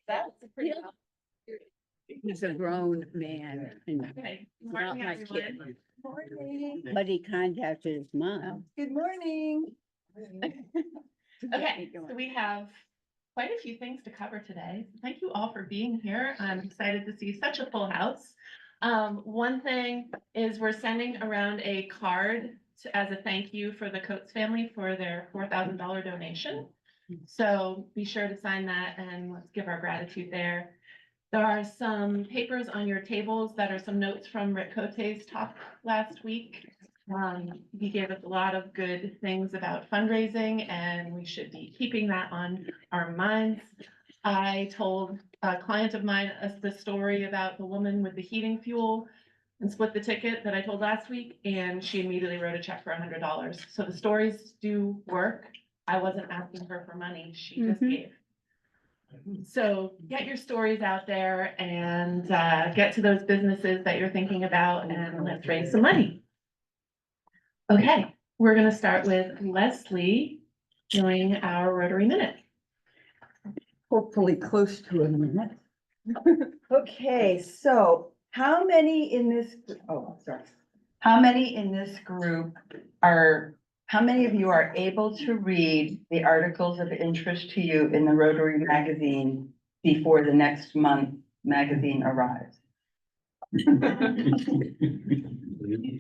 That's pretty. He's a grown man and Okay. not Morning, my kid. everyone. Morning. But he contacted his mom. Good morning. Okay, so we have quite a few things to cover today. Thank you all for being here. I'm excited to see such a full house. One thing is we're sending around a card as a thank you for the Coates family for their $4,000 donation. So be sure to sign that and let's give our gratitude there. There are some papers on your tables that are some notes from Rick Cote's talk last week. He gave us a lot of good things about fundraising and we should be keeping that on our minds. I told a client of mine the story about the woman with the heating fuel and split the ticket that I told last week, and she immediately wrote a check for $100. So the stories do work. I wasn't asking her for money, she just gave. So get your stories out there and get to those businesses that you're thinking about and let's raise some money. Okay, we're gonna start with Leslie doing our Rotary Minute. Hopefully close to a minute. Okay, so how many in this, how many in this group how many of you are able to read the articles of interest to you in the Rotary magazine before the next month magazine arrives?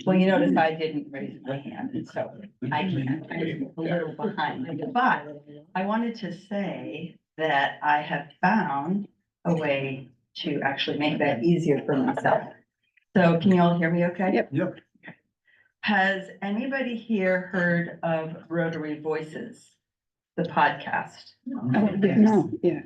Well, you notice I didn't raise my hand, so I can't, I'm a little behind, but I wanted to say that I have found a way to actually make that easier for myself. So can you all hear me okay? Yep. Has anybody here heard of Rotary Voices, the podcast? No, yeah.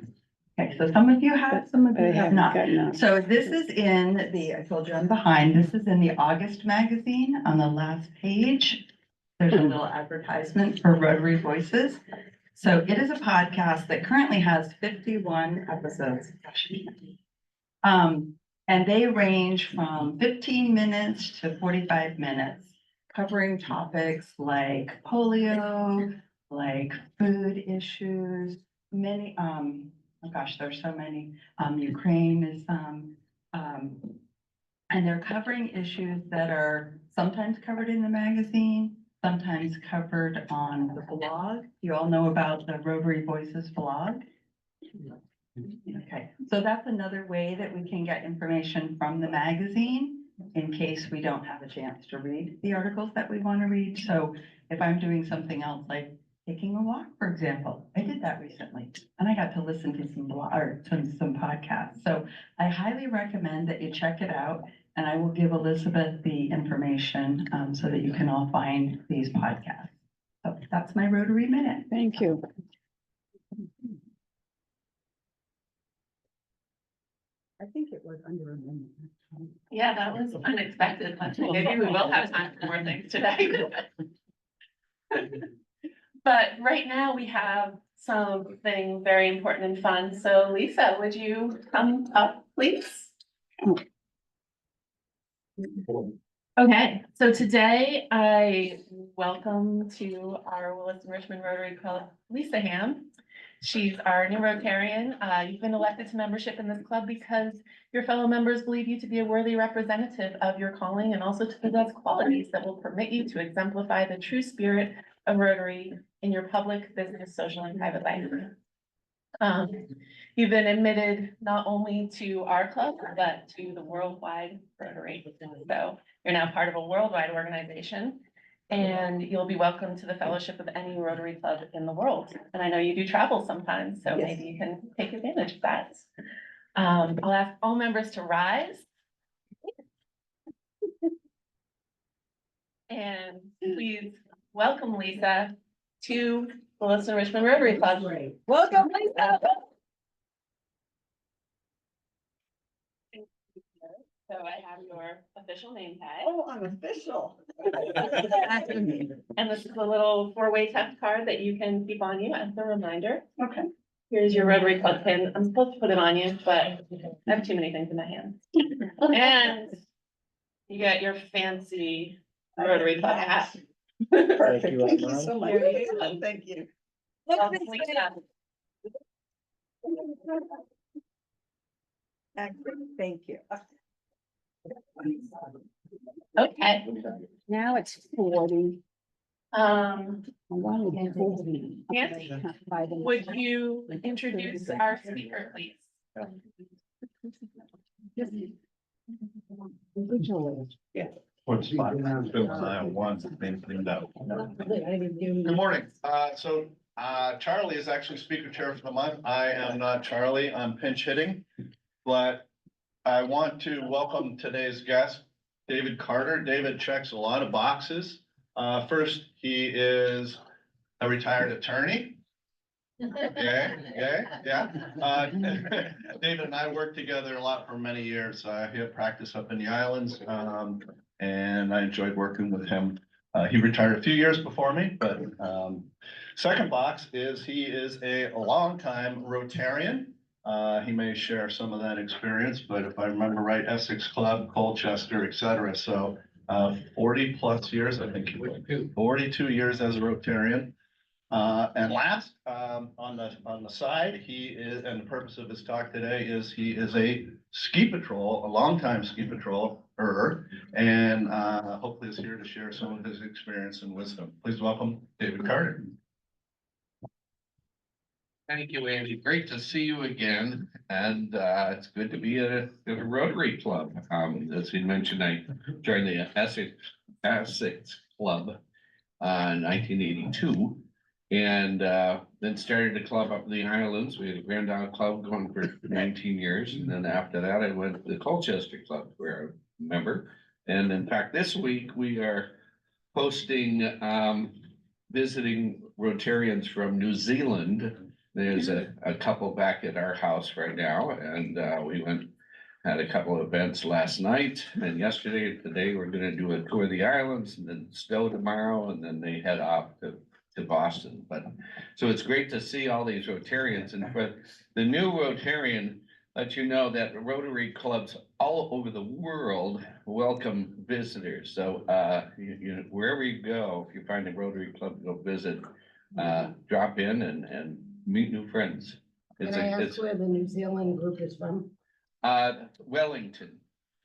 Okay, so some of you have, some of I you have haven't not. gotten up. So this is in the, I told you I'm behind, this is in the August magazine on the last page. There's a little advertisement for Rotary Voices. So it is a podcast that currently has 51 episodes. And they range from 15 minutes to 45 minutes, covering topics like polio, like food issues, many, oh gosh, there's so many, Ukraine is and they're covering issues that are sometimes covered in the magazine, sometimes covered on the blog. You all know about the Rotary Voices blog? Okay, so that's another way that we can get information from the magazine in case we don't have a chance to read the articles that we want to read. So if I'm doing something else like taking a walk, for example, I did that recently and I got to listen to some podcasts. So I highly recommend that you check it out, and I will give Elizabeth the information so that you can all find these podcasts. So that's my Rotary Minute. Thank you. I think it was under a minute. Yeah, that was unexpected, but maybe we will have time for more things today. But right now we have something very important and fun. So Lisa, would you come up, please? Okay, so today I welcome to our Williston-Richmond Rotary Club, Lisa Ham. She's our new Rotarian. You've been elected to membership in this club because your fellow members believe you to be a worthy representative of your calling and also to possess qualities that will permit you to exemplify the true spirit of Rotary in your public, business, social, and private life. You've been admitted not only to our club, but to the worldwide Rotary. So you're now part of a worldwide organization, and you'll be welcome to the fellowship of any Rotary club in the world. And I know you do travel sometimes, so Yes. maybe you can take advantage of that. I'll ask all members to rise. And please welcome Lisa to the Williston-Richmond Rotary Club. Welcome, Lisa. So I have your official name tag. Oh, I'm official. And this is a little four-way text card that you can keep on you as a reminder. Okay. Here's your Rotary Club pin. I'm supposed to put it on you, but I have too many things in my hands. And you get your fancy Rotary Club hat. Perfect. Thank you so much. Here you go. Thank you. Welcome, Lisa. Thank you. Okay, Now it's 40. I wanted 40. Nancy, By the- would you introduce our speaker, please? What's fine? Good morning. Charlie is actually speaker chair for the month. I am not Charlie. I'm pinch hitting. But I want to welcome today's guest, David Carter. David checks a lot of boxes. First, he is a retired attorney. Yeah. David and I worked together a lot for many years. He had practice up in the islands, and I enjoyed working with him. He retired a few years before me, but second box is he is a longtime Rotarian. He may share some of that experience, but if I remember right, Essex Club, Colchester, etc. So 40 plus years, I think 42 years as a Rotarian. And last, on the side, he is, and the purpose of his talk today is he is a ski patrol, a longtime ski patroller, and hopefully is here to share some of his experience and wisdom. Please welcome David Carter. Thank you, Andy. Great to see you again. And it's good to be at a Rotary Club. As you mentioned, I joined the Essex Club in 1982. And then started a club up in the Islands. We had a Grand Isle Club going for 19 years. And then after that, I went to the Colchester Club where I'm a member. And in fact, this week we are hosting visiting Rotarians from New Zealand. There's a couple back at our house right now, and we had a couple of events last night and yesterday. Today we're going to do a tour of the islands, and then Stowe tomorrow, and then they head off to Boston. But so it's great to see all these Rotarians, and for the new Rotarian, let you know that Rotary clubs all over the world welcome visitors. So wherever you go, if you find a Rotary club to go visit, drop in and meet new friends. Can I ask where the New Zealand group is from? Wellington.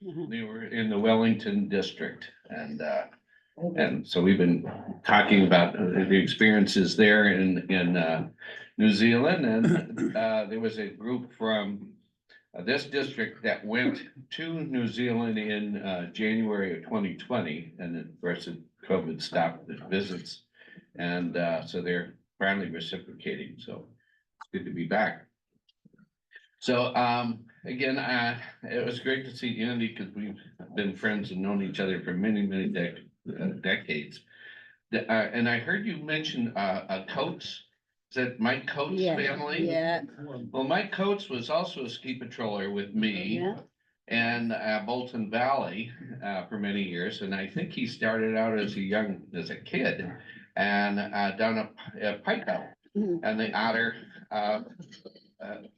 Mhm. They were in the Wellington district, and so we've been talking about the experiences there in New Zealand, and there was a group from this district that went to New Zealand in January of 2020, and of course COVID stopped the visits, and so they're finally reciprocating. So it's good to be back. So again, it was great to see Andy because we've been friends and known each other for many decades. And I heard you mention Coates. Is that Mike Coates' family? Yeah. Well, Mike Coates was also a ski patroller with me Yeah. and Bolton Valley for many years. And I think he started out as a kid and down a Pike Out Mhm. and the Otter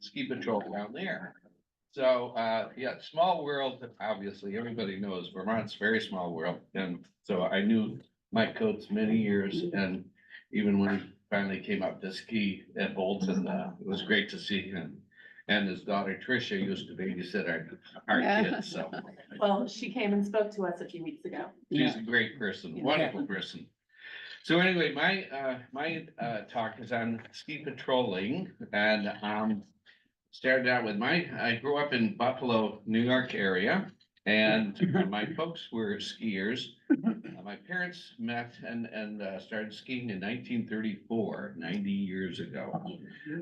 ski patrol down there. So yeah, small world, obviously, everybody knows Vermont's a very small world. And so I knew Mike Coates many years, and even when he finally came up to ski at Bolton, it was great to see him. And his daughter Tricia used to babysit our kids, so Well, she came and spoke to us a few weeks ago. she's a great person, wonderful person. So anyway, my talk is on ski patrolling, and started out with I grew up in Buffalo, New York area, and my folks were skiers. My parents met and started skiing in 1934, 90 years ago.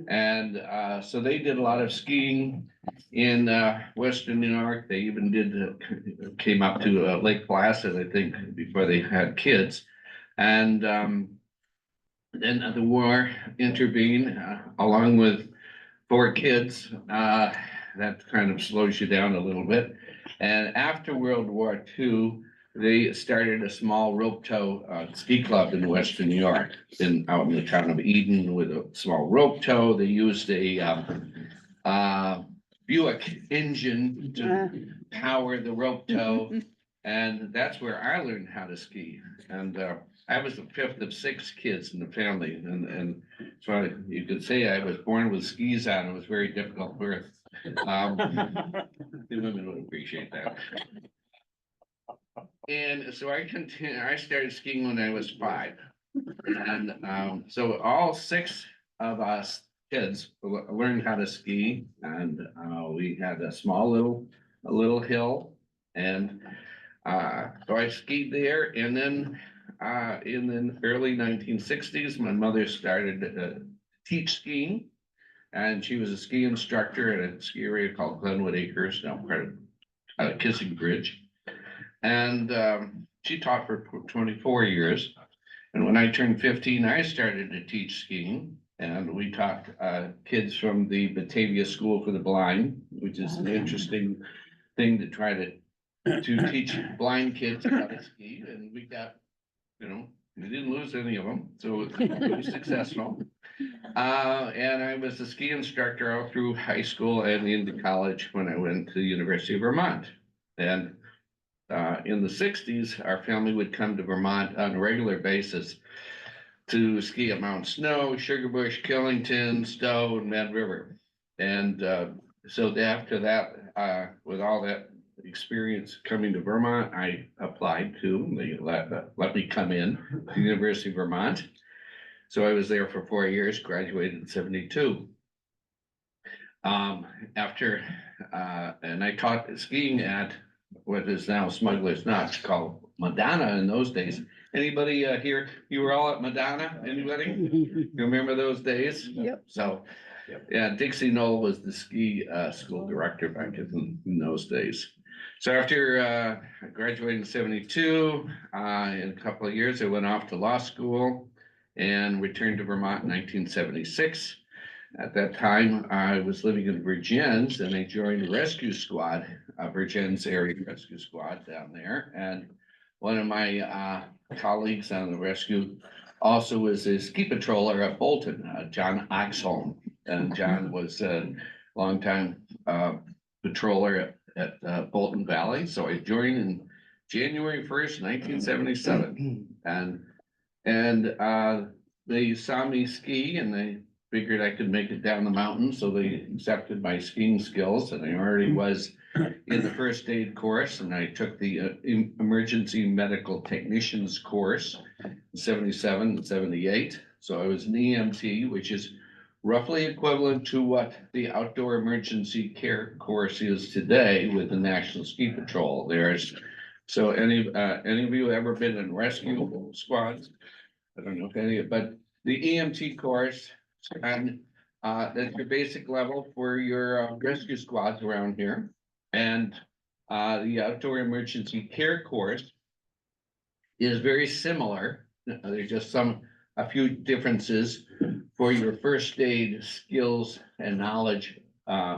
And so they did a lot of skiing in Western New York. They even came up to Lake Placid, I think, before they had kids. And then the war intervened along with 4 kids. That kind of slows you down a little bit. And after World War II, they started a small rope tow ski club in Western New York, out in the town of Eden with a small rope tow. They used a Buick engine to power the rope tow. And that's where I learned how to ski. And I was the 5th of 6 kids in the family. And so you could say I was born with skis on. It was very difficult birth. The women would appreciate that. And so I started skiing when I was 5. And so all 6 of us kids learned how to ski, and we had a little hill. And so I skied there, and then in the early 1960s, my mother started to teach skiing. And she was a ski instructor at a ski area called Glenwood Acres, now part of Kissing Bridge. And she taught for 24 years. And when I turned 15, I started to teach skiing. And we taught kids from the Batavia School for the Blind, which is an interesting thing to try to teach blind kids how to ski. And we got, we didn't lose any of them, so it was successful. And I was a ski instructor all through high school and into college when I went to the University of Vermont. And in the 60s, our family would come to Vermont on a regular basis to ski at Mount Snow, Sugar Bush, Killington, Stowe, and Mad River. And so after that, with all that experience coming to Vermont, I applied to, they let me come in to the University of Vermont. So I was there for 4 years, graduated in 72. And I taught skiing at what is now Smuggler's Notch, called Madonna in those days. Anybody here, you were all at Madonna? Anybody? You remember those days? Yep. So, yeah, Dixie Knoll was the ski school director back in those days. So after graduating in 72, in a couple of years, I went off to law school and returned to Vermont in 1976. At that time, I was living in Virgins, and I joined a rescue squad, Virgins Area Rescue Squad down there. And one of my colleagues on the rescue also was a ski patroller at Bolton, John Oxholm. And John was a longtime patroller at Bolton Valley. So I joined in January 1st, 1977. And they saw me ski, and they figured I could make it down the mountain, so they accepted my skiing skills. And I already was in the first aid course, and I took the emergency medical technicians course in 77 and 78. So I was an EMT, which is roughly equivalent to what the outdoor emergency care course is today with the National Ski Patrol. So any of you ever been in rescue squads? I don't know if any, but the EMT course, and that's your basic level for your rescue squads around here. And the outdoor emergency care course is very similar. There's just a few differences for your first aid skills and knowledge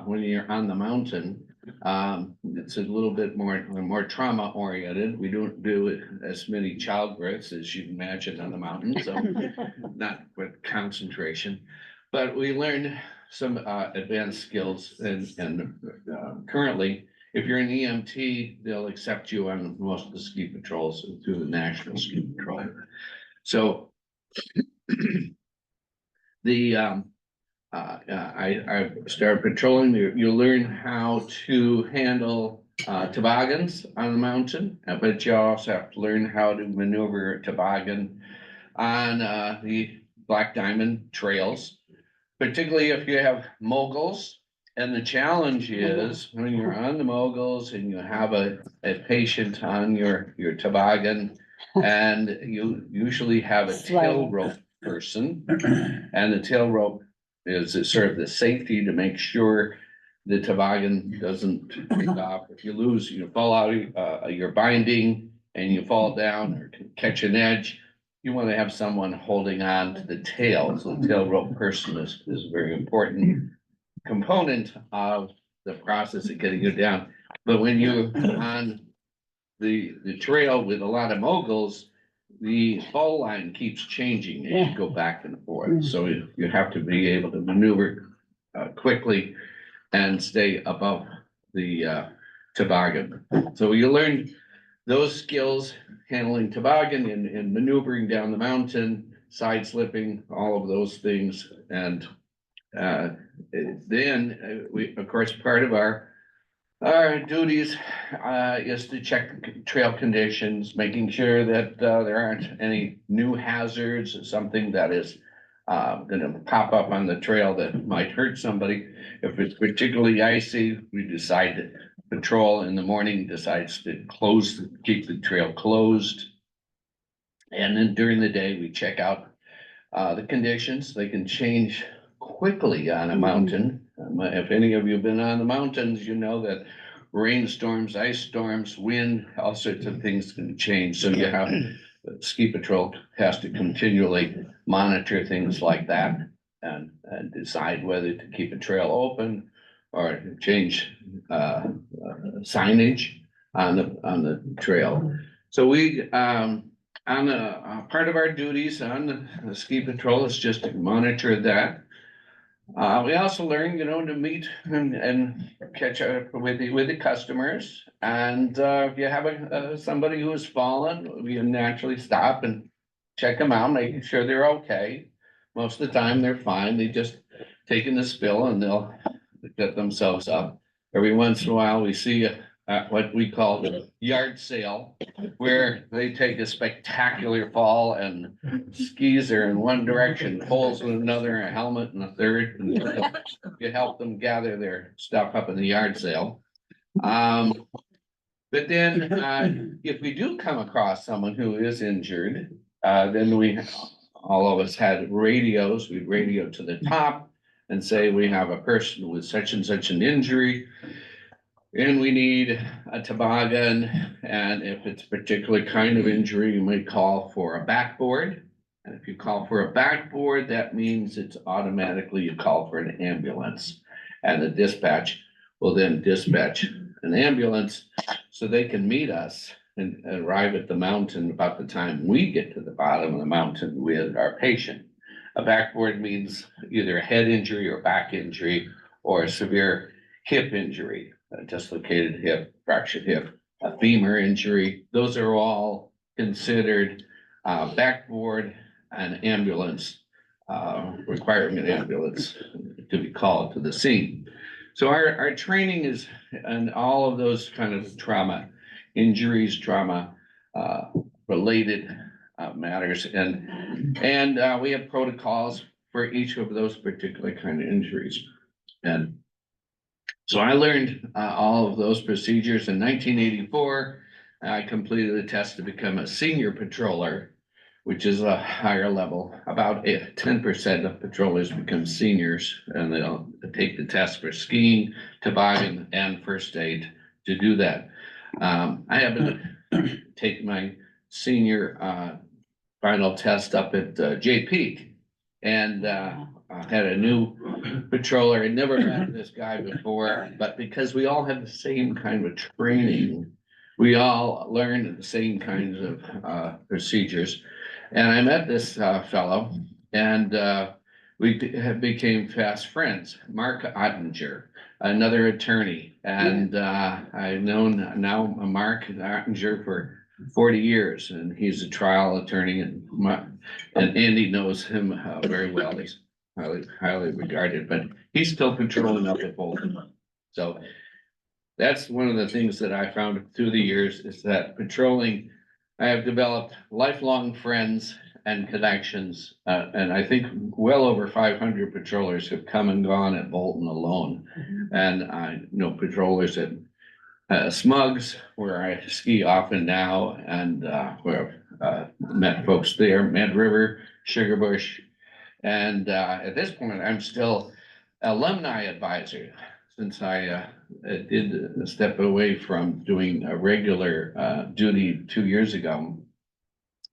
when you're on the mountain. It's a little bit more trauma oriented. We don't do as many childbirths as you'd imagine on the mountain, so not with concentration. But we learned some advanced skills, and currently, if you're an EMT, they'll accept you on most of the ski patrols through the National Ski Patrol. So I started patrolling. You learn how to handle toboggans on the mountain, but you also have to learn how to maneuver a toboggan on the Black Diamond trails, particularly if you have moguls. And the challenge is when you're on the moguls and you have a patient on your toboggan, and you usually have a tail rope person, and the tail rope is sort of the safety to make sure the toboggan doesn't take off. If you lose, you fall out of your binding and you fall down or catch an edge, you want to have someone holding on to the tail. So the tail rope person is a very important component of the process of getting you down. But when you're on the trail with a lot of moguls, the fall line keeps changing as you go back and forth. So you have to be able to maneuver quickly and stay above the toboggan. So you learn those skills, handling toboggan and maneuvering down the mountain, side slipping, all of those things. And then we, of course, part of our duties is to check the trail conditions, making sure that there aren't any new hazards, something that is gonna pop up on the trail that might hurt somebody. If it's particularly icy, we decide to patrol in the morning, decides to keep the trail closed. And then during the day, we check out the conditions. They can change quickly on a mountain. If any of you have been on the mountains, you know that rainstorms, ice storms, wind, all sorts of things can change. So you have, ski patrol has to continually monitor things like that and decide whether to keep a trail open or to change signage on the trail. So we, on part of our duties on the ski patrol is just to monitor that. We also learn, to meet and catch up with the customers. And if you have somebody who has fallen, we naturally stop and check them out, making sure they're okay. Most of the time, they're fine. They just taken the spill and they'll get themselves up. Every once in a while, we see what we call the yard sale, where they take a spectacular fall and skis are in one direction, poles in another, a helmet in a third. And you help them gather their stuff up in the yard sale. But then if we do come across someone who is injured, then all of us had radios. We'd radio to the top and say, we have a person with such and such an injury. And we need a toboggan, and if it's a particular kind of injury, you might call for a backboard. And if you call for a backboard, that means it's automatically you call for an ambulance. And the dispatch will then dispatch an ambulance so they can meet us and arrive at the mountain about the time we get to the bottom of the mountain with our patient. A backboard means either a head injury or back injury or a severe hip injury. A dislocated hip, fractured hip, a femur injury. Those are all considered backboard and ambulance, requiring an ambulance to be called to the scene. So our training is on all of those kind of trauma, injuries, trauma related matters. And we have protocols for each of those particular kind of injuries. And so I learned all of those procedures in 1984. I completed a test to become a senior patroller, which is a higher level. About 10% of patrollers become seniors, and they'll take the test for skiing, toboggan, and first aid to do that. I happened to take my senior final test up at Jay Peak, and I had a new patroller. I'd never met this guy before, but because we all had the same kind of training, we all learned the same kinds of procedures. And I met this fellow, and we became fast friends. Mark Ottinger, another attorney, and I've known now Mark Ottinger for 40 years, and he's a trial attorney, and Andy knows him very well. He's highly regarded, but he's still patrolling up at Bolton. So that's one of the things that I found through the years is that patrolling, I have developed lifelong friends and connections. And I think well over 500 patrollers have come and gone at Bolton alone. And I know patrollers at Smugs, where I ski often now, and where I've met folks there, Mad River, Sugarbush. And at this point, I'm still alumni advisor, since I did step away from doing a regular duty 2 years ago.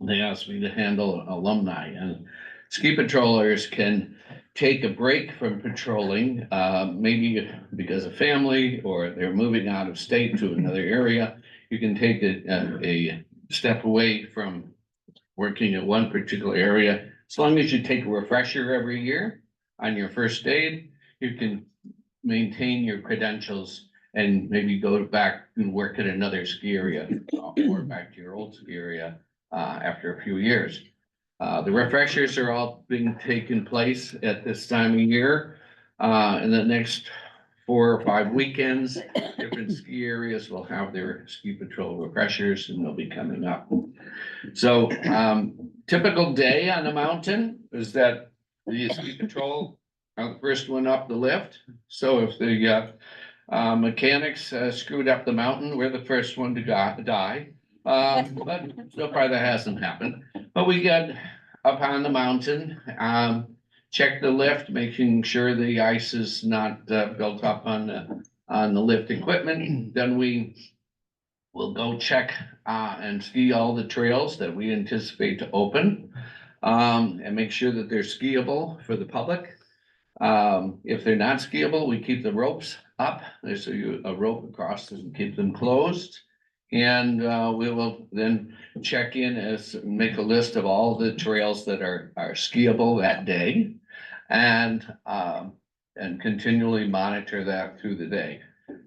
They asked me to handle alumni, and ski patrollers can take a break from patrolling, maybe because of family or they're moving out of state to another area. You can take a step away from working at one particular area. As long as you take a refresher every year on your first aid, you can maintain your credentials and maybe go back and work at another ski area or back to your old ski area after a few years. The refreshers are all being taken place at this time of year. In the next 4 or 5 weekends, different ski areas will have their ski patrol refreshers and they'll be coming up. So, typical day on the mountain is that the ski patrol are the first one up the lift. So if the mechanics screwed up the mountain, we're the first one to die. But so far that hasn't happened. But we get up on the mountain, check the lift, making sure the ice is not built up on the lift equipment. Then we will go check and ski all the trails that we anticipate to open, and make sure that they're skiable for the public. If they're not skiable, we keep the ropes up. There's a rope across and keep them closed. And we will then check in make a list of all the trails that are skiable that day. And continually monitor that through the day.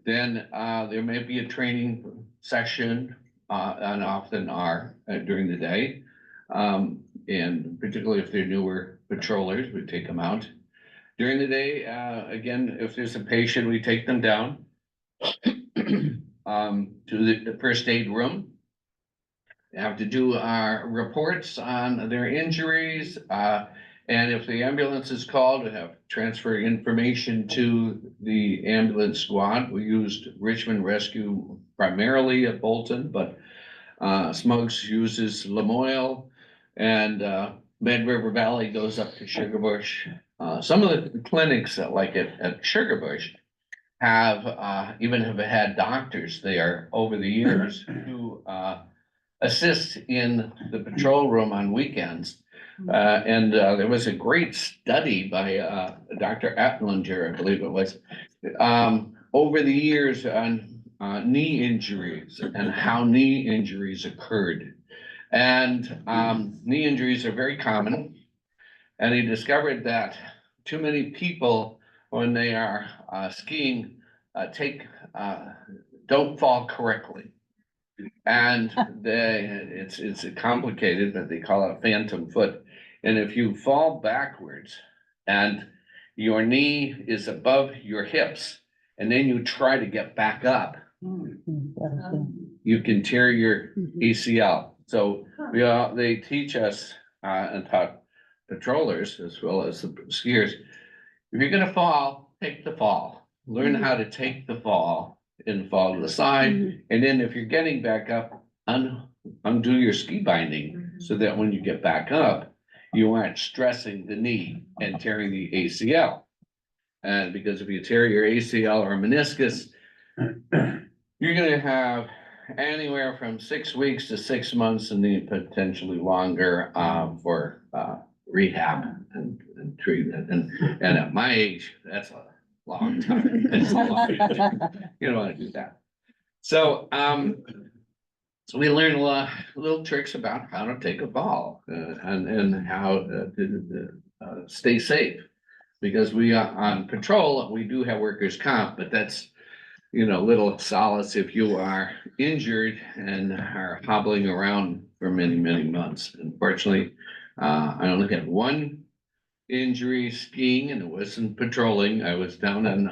Then there may be a training session, and often are during the day. And particularly if they're newer patrollers, we take them out. During the day, again, if there's a patient, we take them down to the first aid room. They have to do our reports on their injuries, and if the ambulance is called, we have transfer information to the ambulance squad. We used Richmond Rescue primarily at Bolton, but Smugs uses Lamoille, and Mad River Valley goes up to Sugarbush. Some of the clinics like at Sugarbush have even have had doctors there over the years who assist in the patrol room on weekends. And there was a great study by Dr. Applinger, I believe it was, over the years on knee injuries and how knee injuries occurred. And knee injuries are very common. And he discovered that too many people, when they are skiing, don't fall correctly. And it's complicated, but they call it a phantom foot. And if you fall backwards and your knee is above your hips, and then you try to get back up, you can tear your ACL. So they teach us and taught patrollers as well as the skiers, if you're gonna fall, take the fall. Learn how to take the fall and fall to the side. And then if you're getting back up, undo your ski binding so that when you get back up, you aren't stressing the knee and tearing the ACL. And because if you tear your ACL or meniscus, you're gonna have anywhere from 6 weeks to 6 months and then potentially longer for rehab and treatment. And at my age, that's a long time. It's a long time. You don't want to do that. So so we learned a lot little tricks about how to take a fall and how to stay safe. Because we are on patrol, we do have workers' comp, but that's, little solace if you are injured and are hobbling around for many, many months. Unfortunately, I only had one injury skiing, and it wasn't patrolling. I was down in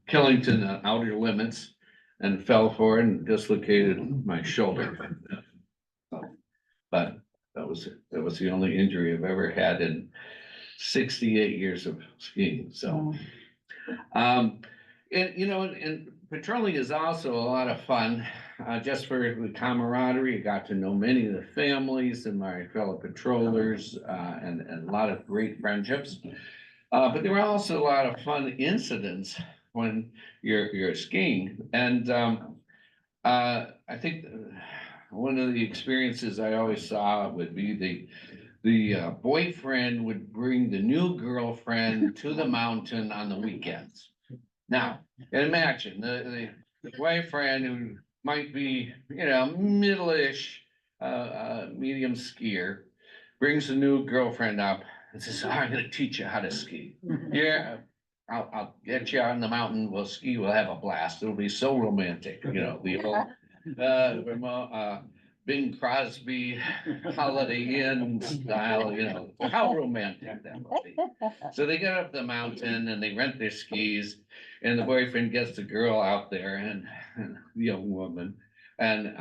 Killington, outer limits, and fell for it and dislocated my shoulder. But that was the only injury I've ever had in 68 years of skiing. So, and patrolling is also a lot of fun, just for the camaraderie. I got to know many of the families and my fellow patrollers, and a lot of great friendships. But there were also a lot of fun incidents when you're skiing. And I think one of the experiences I always saw would be the boyfriend would bring the new girlfriend to the mountain on the weekends. Now, imagine the boyfriend who might be, middle-ish, medium skier, brings a new girlfriend up and says, I'm gonna teach you how to ski. Yeah, I'll get you on the mountain, we'll ski, we'll have a blast. It'll be so romantic, the old Vermont, Bing Crosby Holiday Inn style, you know, how romantic that would be. So they get up the mountain and they rent their skis, and the boyfriend gets the girl out there and the young woman, and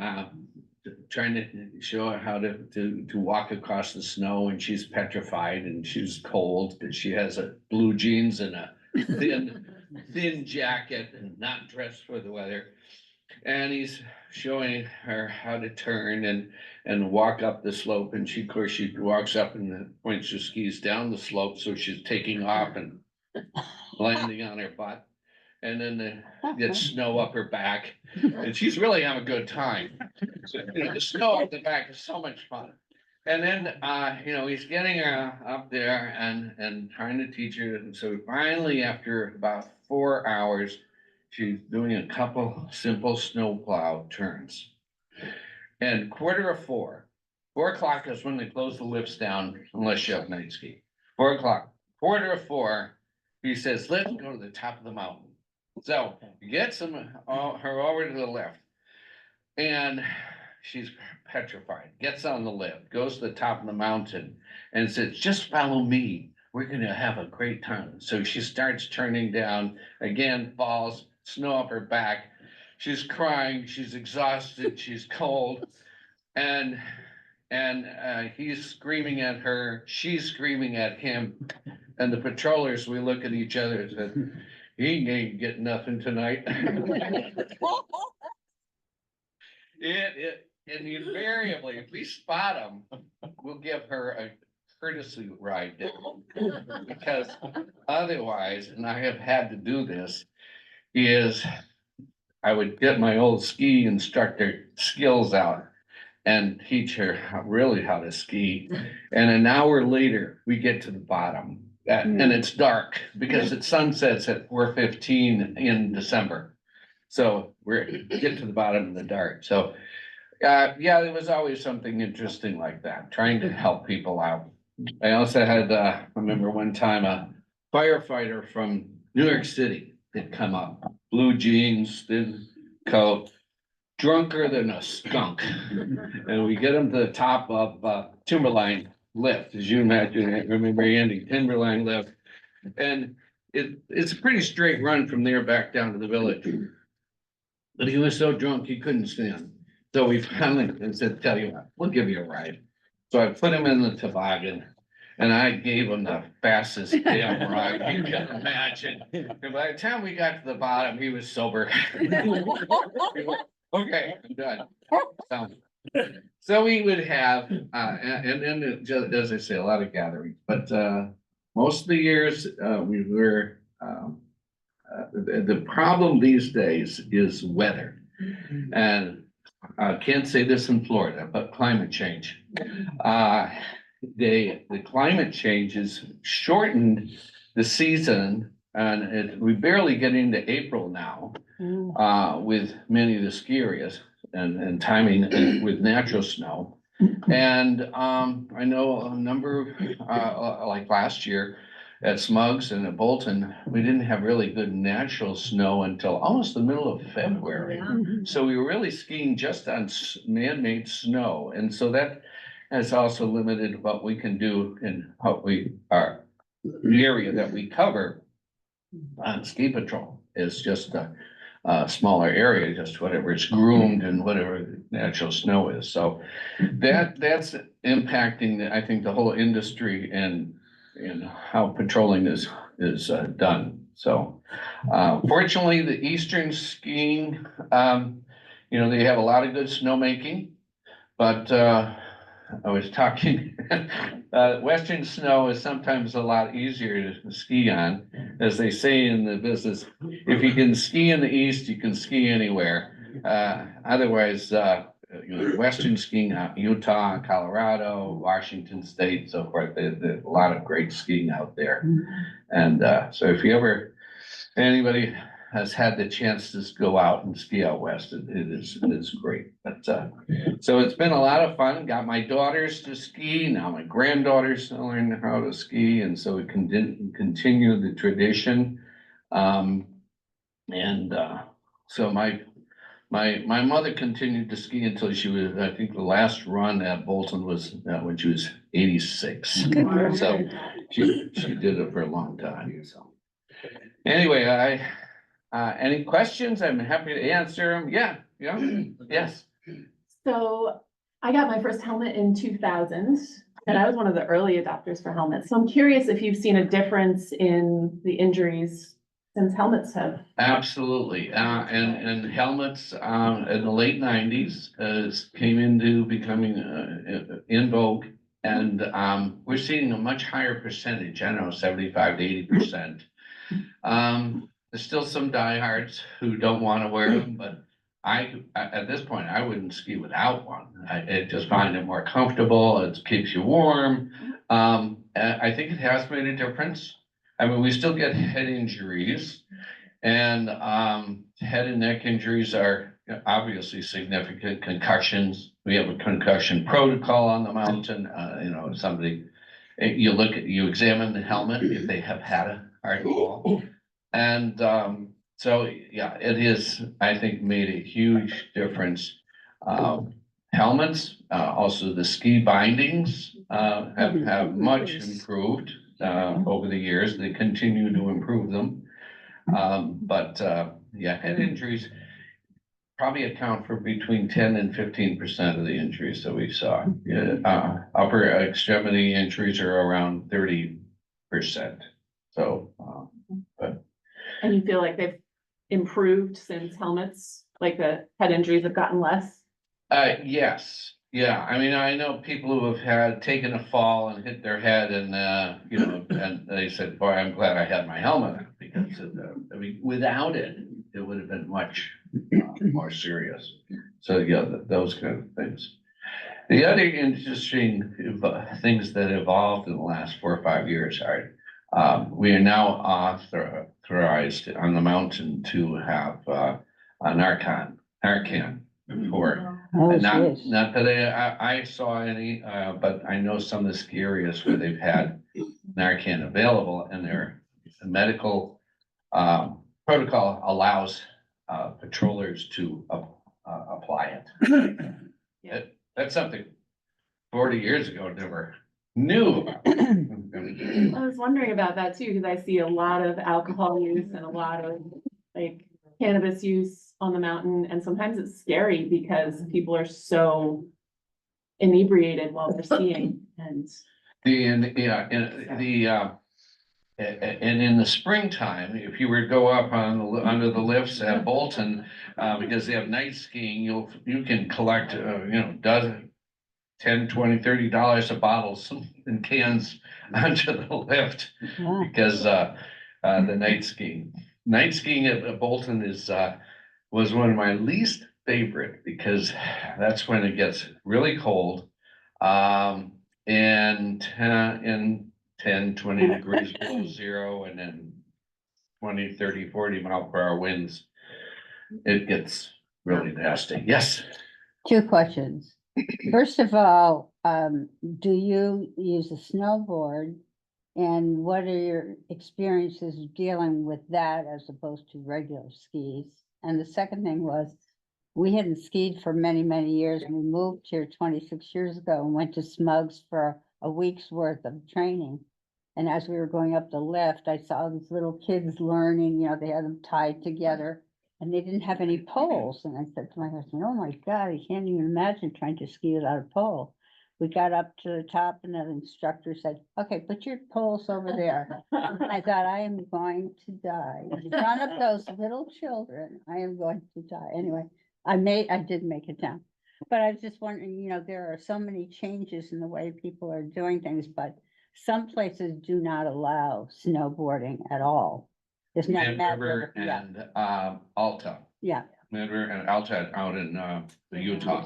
trying to show her how to walk across the snow, and she's petrified and she's cold because she has a blue jeans and a thin jacket and not dressed for the weather. And he's showing her how to turn and walk up the slope, and of course she walks up and then points her skis down the slope, so she's taking off and landing on her butt. And then they get snow up her back, and she's really having a good time. So, you know, the snow up the back is so much fun. And then, you know, he's getting her up there and trying to teach her. And so finally, after about 4 hours, she's doing a couple simple snowplow turns. And 4:45, 4 o'clock is when they close the lifts down, unless you have night ski. 4 o'clock, 4:45, he says, let's go to the top of the mountain. So he gets her over to the left, and she's petrified, gets on the lift, goes to the top of the mountain and says, just follow me. We're gonna have a great time. So she starts turning down, again, falls, snow up her back. She's crying, she's exhausted, she's cold. And he's screaming at her, she's screaming at him. And the patrollers, we look at each other and said, he ain't getting nothing tonight. And invariably, if we spot him, we'll give her a courtesy ride down. Because otherwise, and I have had to do this, is I would get my old ski instructor skills out and teach her how to ski. And an hour later, we get to the bottom. And it's dark because it sunsets at 4:15 in December. So we get to the bottom in the dark. So yeah, there was always something interesting like that, trying to help people out. I also had, I remember one time a firefighter from New York City had come up, blue jeans, thin coat, drunker than a skunk. And we get him to the top of Timberline lift, as you imagine, I remember Andy, Timberline lift. And it's a pretty straight run from there back down to the village. But he was so drunk, he couldn't stand. So we finally said, tell you what, we'll give you a ride. So I put him in the toboggan and I gave him the fastest damn ride you can imagine. And by the time we got to the bottom, he was sober. Okay, I'm done. So we would have, and then just as I say, a lot of gatherings, but most of the years we were, the problem these days is weather. And I can't say this in Florida, but climate change. The climate change has shortened the season, and we barely get into April now with many of the ski areas and timing with natural snow. And I know a number of, like last year at Smugs and at Bolton, we didn't have really good natural snow until almost the middle of February. So we were really skiing just on man-made snow. And so that has also limited what we can do in what the area that we cover on ski patrol is just a smaller area, just whatever is groomed and whatever the natural snow is. So that's impacting, I think, the whole industry and how patrolling is done. So fortunately, the eastern skiing, they have a lot of good snowmaking, but I was talking, western snow is sometimes a lot easier to ski on. As they say in the business, if you can ski in the east, you can ski anywhere. Otherwise, western skiing, Utah, Colorado, Washington State, so forth, there's a lot of great skiing out there. And so if anybody has had the chance to go out and ski out west, it is great. But so it's been a lot of fun. Got my daughters to ski, now my granddaughters to learn how to ski, and so we can continue the tradition. So My mother continued to ski until she was, I think the last run at Bolton was when she was 86. So she did it for a long time, so. Anyway, any questions? I'm happy to answer them. Yeah, yes. So I got my first helmet in 2000, and I was one of the early adopters for helmets. So I'm curious if you've seen a difference in the injuries since helmets have. Absolutely, and helmets, in the late nineties, came into becoming, in vogue. And, we're seeing a much higher percentage, I don't know, 75 to 80%. There's still some diehards who don't wanna wear them, but at this point, I wouldn't ski without one. I just find it more comfortable, it keeps you warm. I think it has made a difference. I mean, we still get head injuries, and head and neck injuries are obviously significant. Concussions, we have a concussion protocol on the mountain. Somebody, you examine the helmet if they have had a hard fall. And so, yeah, it is, I think, made a huge difference. Helmets, also the ski bindings have much improved over the years. They continue to improve them. Head injuries probably account for between 10 and 15% of the injuries that we saw. Upper extremity injuries are around 30%. So, And you feel like they've improved since helmets, like the head injuries have gotten less? Yes, yeah, I mean, I know people who have taken a fall and hit their head and, and they said, boy, I'm glad I had my helmet on, because I mean, without it, it would have been much more serious. So, yeah, those kind of things. The other interesting things that evolved in the last 4 or 5 years are, we are now authorized on the mountain to have Narcan for. Not that I saw any, but I know some of the ski areas where they've had Narcan available, and their medical protocol allows patrollers to apply it. That's something 40 years ago never knew about. I was wondering about that too, because I see a lot of alcohol use and a lot of like cannabis use on the mountain, and sometimes it's scary because people are so inebriated while they're skiing. And in the springtime, if you were to go up under the lifts at Bolton, because they have night skiing, you can collect dozen, $10, $20, $30 of bottles and cans onto the lift, because the night skiing at Bolton was one of my least favorite, because that's when it gets really cold, and 10, 20 degrees below zero, and then 20, 30, 40 mile per hour winds. It gets really nasty. Yes. 2 questions. First of all, do you use a snowboard? And what are your experiences dealing with that as opposed to regular skis? And the second thing was, we hadn't skied for many, many years. We moved here 26 years ago and went to Smugs for a week's worth of training. And as we were going up the lift, I saw these little kids learning, they had them tied together, and they didn't have any poles. And I said to my husband, oh my God, I can't even imagine trying to ski without a pole. We got up to the top, and the instructor said, okay, put your poles over there. I thought, I am going to die. In front of those little children, I am going to die. Anyway, I did make it down. But I was just wondering, there are so many changes in the way people are doing things, but some places do not allow snowboarding at all. It's not Mid River and Alta. Yeah. Mid River and Alta out in Utah.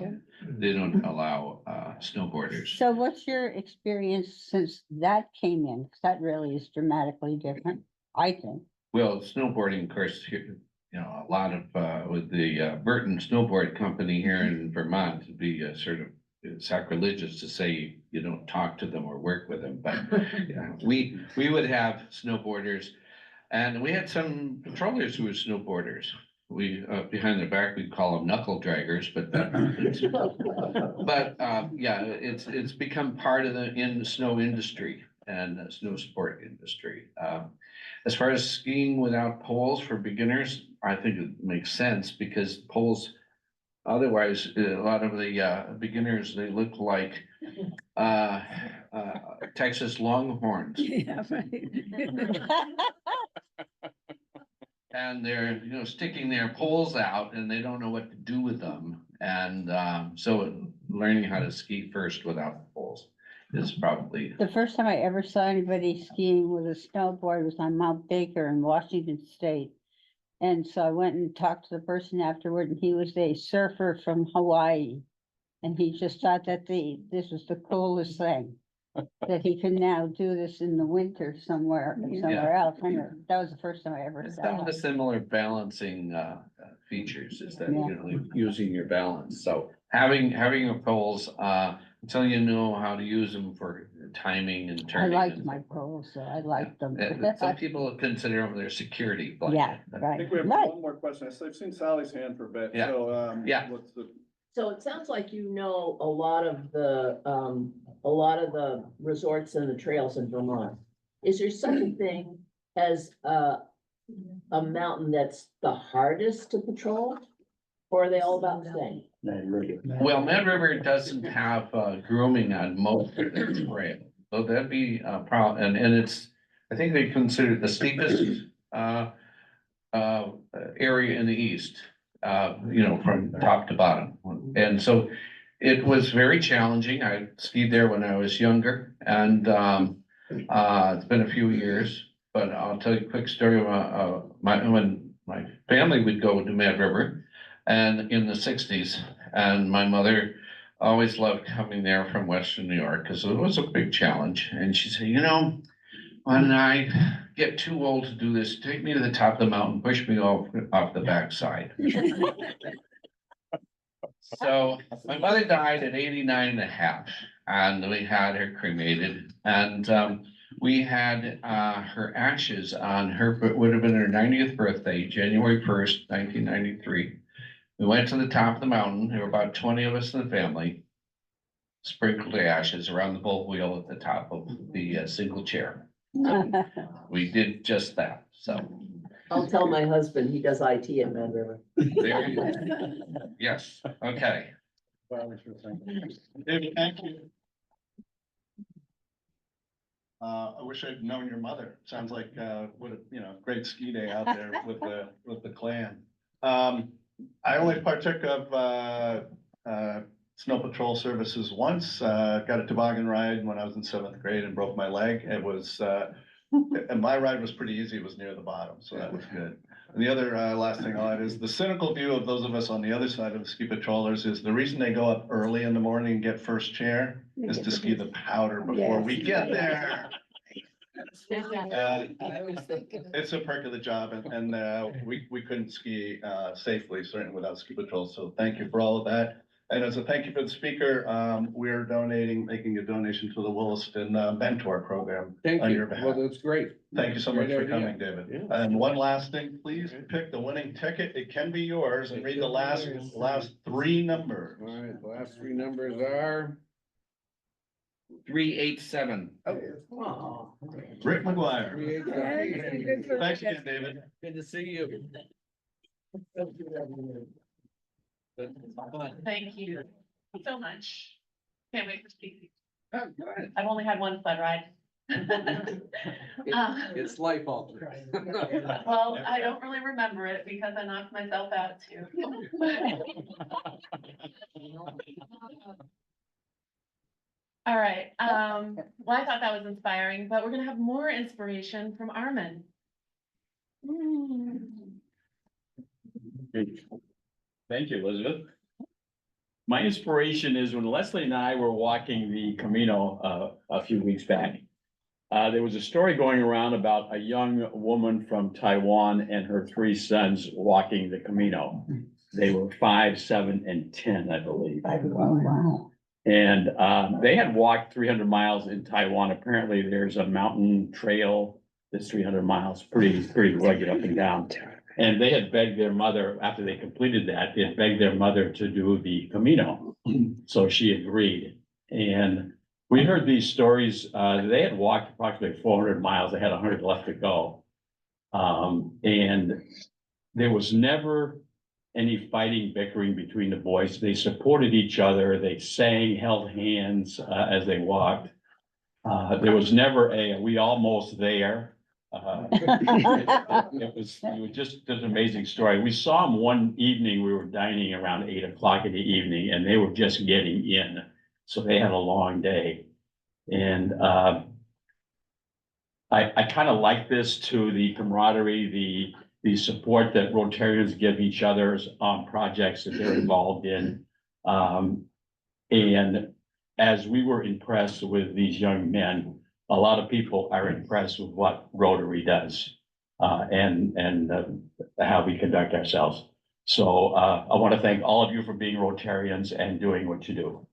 They don't allow snowboarders. So what's your experience since that came in? Because that really is dramatically different, I think. Well, snowboarding, of course, here, a lot of with the Burton Snowboard Company here in Vermont, to be sort of sacrilegious to say you don't talk to them or work with them, but we would have snowboarders, and we had some patrollers who were snowboarders. behind their back, we call them knuckle draggers, but yeah, it's become part of the snow industry and the snow sport industry. As far as skiing without poles for beginners, I think it makes sense because poles, otherwise, a lot of the beginners, they look like Texas Longhorns. Yeah, And they're, sticking their poles out and they don't know what to do with them. And so learning how to ski first without the poles is probably, The first time I ever saw anybody skiing with a snowboard was on Mount Baker in Washington State. And so I went and talked to the person afterward, and he was a surfer from Hawaii. And he just thought that this was the coolest thing, that he can now do this in the winter somewhere else. I know, that was the first time I ever some saw of the it. similar balancing features is that, Yeah. using your balance. So having your poles, until you know how to use them for timing and I turning. liked and my poles, so I liked them. Some people consider them their security blanket. Yeah, I right, think we have right. one more question. I've seen Sally's hand for a bit, Yeah. so, Yeah. what's the, So it sounds like you know a lot of the resorts and the trails in Vermont. Is there such a thing as a mountain that's the hardest to patrol? Or are they all about the same? Well, Mad River doesn't have grooming on most of its trail, so that'd be a problem, and it's, I think they consider it the steepest area in the east, from top to bottom. And so it was very challenging. I skied there when I was younger, and it's been a few years, but I'll tell you a quick story about when my family would go to Mad River and in the sixties, and my mother always loved coming there from Western New York because it was a big challenge. And she said, when I get too old to do this, take me to the top of the mountain, push me off the backside. So my mother died at 89 and a half, and we had her cremated, and we had her ashes on her, would have been her 90th birthday, January 1st, 1993. We went to the top of the mountain. There were about 20 of us in the family. Sprinkled the ashes around the bull wheel at the top of the single chair. We did just that, so. I'll tell my husband, he does IT at Mad River. There you go. Yes, okay. David, thank you. I wish I'd known your mother. Sounds like, what a, great ski day out there with the clan. I only partook of, snow patrol services once, got a toboggan ride when I was in 7th grade and broke my leg. It was, and my ride was pretty easy. It was near the bottom, so that was good. And the other last thing I'll add is the cynical view of those of us on the other side of the ski patrollers is the reason they go up early in the morning and get first chair is to ski the powder before we get there. It's a perk of the job, and we couldn't ski safely, certainly without ski patrol. So thank you for all of that. And as a thank you for the speaker, we're making a donation to the Williston Mentor Program on your behalf. Well, that's great. Thank you so much Great for idea. coming, David. Yeah. And one last thing, please pick the winning ticket. It can be yours and read the last three numbers. All right, the last three numbers are 387. Aw. Rick McGuire. 387. Thanks again, David. Good to see you. Thank you so much. Can't wait for speaking. Oh, go ahead. I've only had one sled ride. It's life altering. Well, I don't really remember it because I knocked myself out too. All right, well, I thought that was inspiring, but we're gonna have more inspiration from Armin. Thank you, Elizabeth. My inspiration is when Leslie and I were walking the Camino a few weeks back. There was a story going around about a young woman from Taiwan and her 3 sons walking the Camino. They were 5, 7, and 10, I believe. Oh, wow. And they had walked 300 miles in Taiwan. Apparently, there's a mountain trail that's 300 miles, pretty rugged up and down. And they had begged their mother, after they completed that, they had begged their mother to do the Camino. So she agreed. And we heard these stories, they had walked approximately 400 miles, they had 100 left to go. And there was never any fighting, bickering between the boys. They supported each other, they sang, held hands, as they walked. There was never a, we almost there. It was just an amazing story. We saw them one evening, we were dining around 8 o'clock in the evening, and they were just getting in. So they had a long day. And I kind of like this too, the camaraderie, the support that Rotarians give each other on projects that they're involved in. And as we were impressed with these young men, a lot of people are impressed with what Rotary does, and how we conduct ourselves. So, I want to thank all of you for being Rotarians and doing what you do.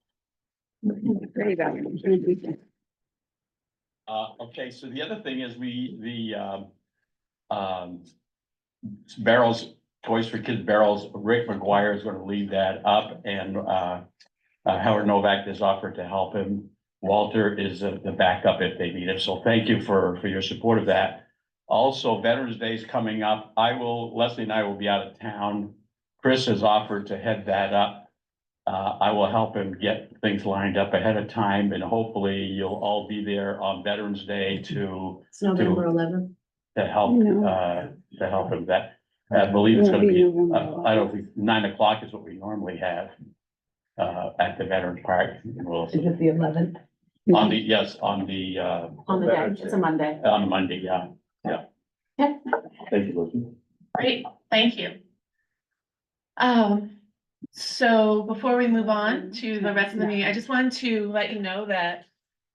Okay, so the other thing is barrels, Toys for Kids barrels, Rick McGuire is going to lead that up, and, Howard Novak has offered to help him. Walter is the backup if they need it. So thank you for your support of that. Also, Veterans Day is coming up. Leslie and I will be out of town. Chris has offered to head that up. I will help him get things lined up ahead of time, and hopefully you'll all be there on Veterans Day It's November 11th. to help him. That, I believe it's gonna be, I don't think 9 o'clock is what we normally have at the Veterans Park in Williston. Is it the 11th? On the day, It's a Monday. on Monday, yeah. Okay. Thank you, Elizabeth. Great, thank you. So before we move on to the rest of the meeting, I just wanted to let you know that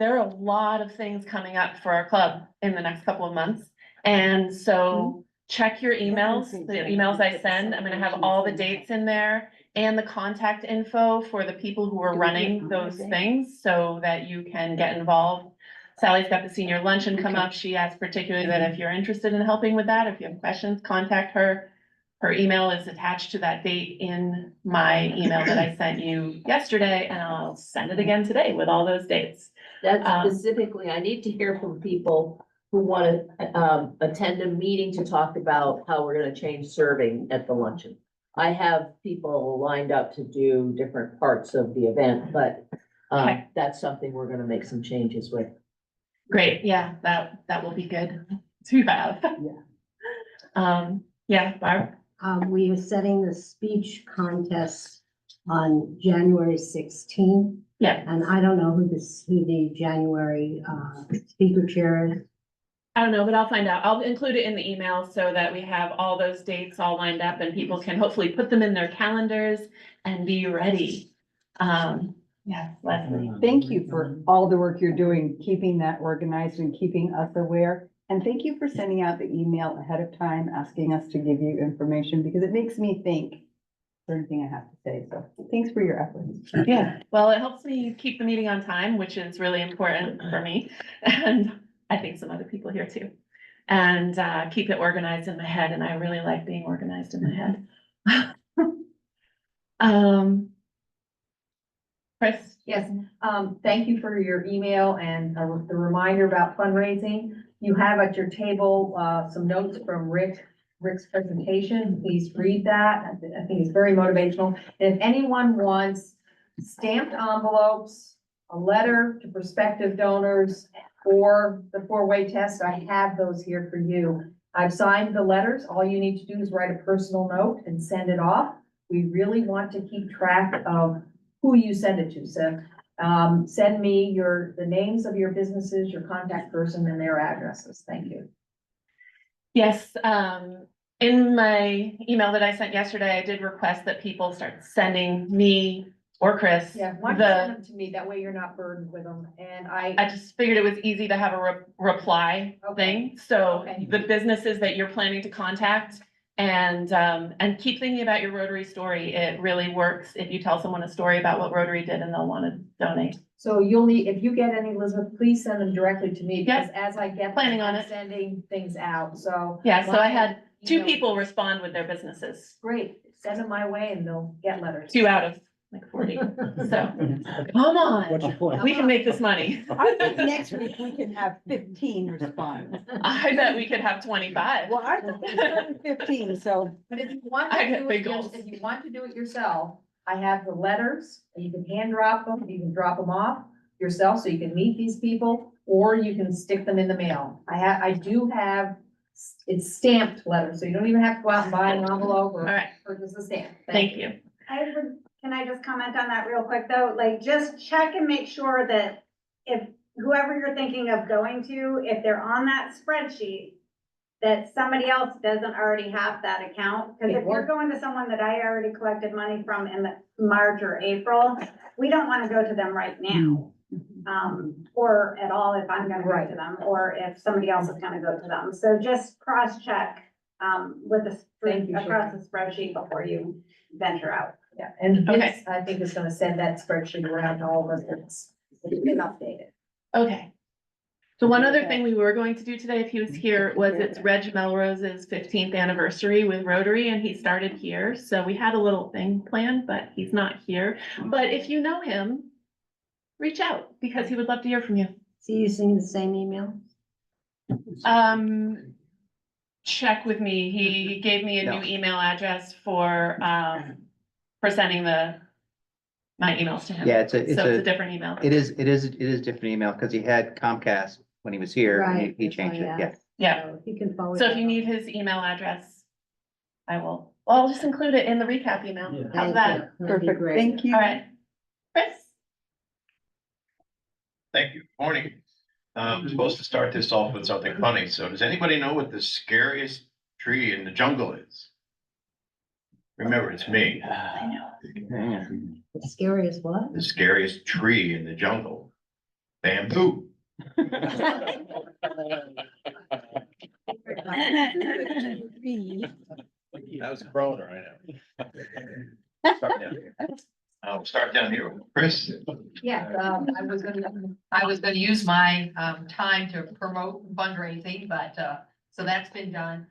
there are a lot of things coming up for our club in the next couple of months. And so check your emails, the emails I send. I'm gonna have all the dates in there and the contact info for the people who are running those things so that you can get involved. Sally's got the senior luncheon come up. She asked particularly that if you're interested in helping with that, if you have questions, contact her. Her email is attached to that date in my email that I sent you yesterday, and I'll send it again today with all those dates. That specifically, I need to hear from people who want to attend a meeting to talk about how we're gonna change serving at the luncheon. I have people lined up to do different parts of the event, but Okay. that's something we're gonna make some changes with. Great, yeah, that will be good to have. Yeah, Barb? We are setting the speech contest on January 16th, Yeah, and I don't know who the January, speaker chair is. I don't know, but I'll find out. I'll include it in the email so that we have all those dates all lined up and people can hopefully put them in their calendars and be ready. Yeah, Leslie. Thank you for all the work you're doing, keeping that organized and keeping us aware. And thank you for sending out the email ahead of time, asking us to give you information, because it makes me think for anything I have to say. So thanks for your efforts. Yeah, well, it helps me keep the meeting on time, which is really important for me. And I think some other people here too. And keep it organized in my head. And I really like being organized in my head. Chris? Yes, thank you for your email and the reminder about fundraising. You have at your table, some notes from Rick's presentation. Please read that. I think it's very motivational. And if anyone wants stamped envelopes, a letter to prospective donors, or the 4-way test, I have those here for you. I've signed the letters. All you need to do is write a personal note and send it off. We really want to keep track of who you send it to. So send me the names of your businesses, your contact person, and their addresses. Thank you. Yes, in my email that I sent yesterday, I did request that people start sending me or Chris. Yeah, why don't you send them to me? That way you're not burdened with them. And I just figured it was easy to have a reply thing. So Okay. the businesses that you're planning to contact and keep thinking about your Rotary story. It really works if you tell someone a story about what Rotary did and they'll want to donate. so you'll need, if you get any, Elizabeth, please send them directly to me, because Yes. as I get them, Planning on I'm it. sending things out. So Yeah, so I had 2 email. people respond with their businesses, Great, send them my way and they'll get letters. 2 out of like 40. So, come on, we can make this money. I think next week we can have 15 response. I bet we could have 25. Well, I think it's 15, so. But if you want I to got do big it, goals. if you want to do it yourself, I have the letters, you can hand drop them, you can drop them off yourself, so you can meet these people, or you can stick them in the mail. I do have, it's stamped letters, so you don't even have to go out and buy an envelope All or right, purchase a stamp. thank you. Can I just comment on that real quick though? Like, just check and make sure that if whoever you're thinking of going to, if they're on that spreadsheet, that somebody else doesn't already have that account. Because if you're going to someone that I already collected money from in the March or April, we don't want to go to them right now. Or at all if I'm gonna go to them, or if somebody else is gonna go to them. So just cross-check, with the, Thank you, across the spreadsheet before you venture out. Yeah, and Okay. Vince, I think is gonna send that spreadsheet around to all of us. It's been updated. Okay. So one other thing we were going to do today, if he was here, was it's Reg Melrose's 15th anniversary with Rotary, and he started here. So we had a little thing planned, but he's not here. But if you know him, reach out because he would love to hear from you. Is he using the same email? Check with me. He gave me a new email address for sending my emails to him. Yeah, So it's a different email. it is different email because he had Comcast when he was here. and Right, He that's changed why I it, yeah. asked. Yeah. So He can forward. So if that you need on. his email address, well, I'll just include it in the recap email. How's Thank that? you. That'd be Perfect, great. thank you. All right. Chris? Thank you. Morning. I'm supposed to start this off with something funny. So does anybody know what the scariest tree in the jungle is? Remember, it's me. As scary as what? The scariest tree in the jungle. Bamboo. That was a Broner, I know. Start down here. I'll start down here with Chris. Yeah, I was gonna use my, time to promote fundraising, but, so that's been done.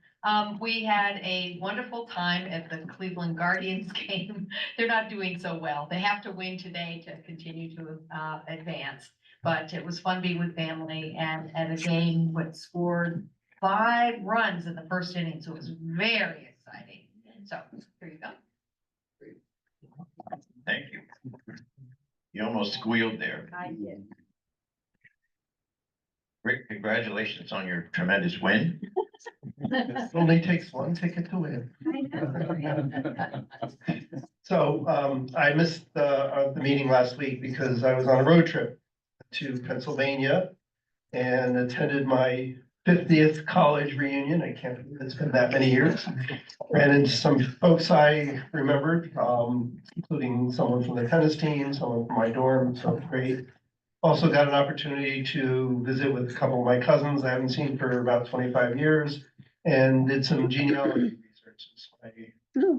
We had a wonderful time at the Cleveland Guardians game. They're not doing so well. They have to win today to continue to, advance. But it was fun being with family and at a game which scored 5 runs in the first inning, so it was very exciting. So, here you go. Thank you. You almost squealed there. I did. Rick, congratulations on your tremendous win. It only takes one ticket to win. So, I missed the meeting last week because I was on a road trip to Pennsylvania and attended my 50th college reunion. I can't believe it's been that many years. Ran into some folks I remembered, including someone from the tennis team, someone from my dorm, so great. Also got an opportunity to visit with a couple of my cousins I haven't seen for about 25 years and did some genealogy research. A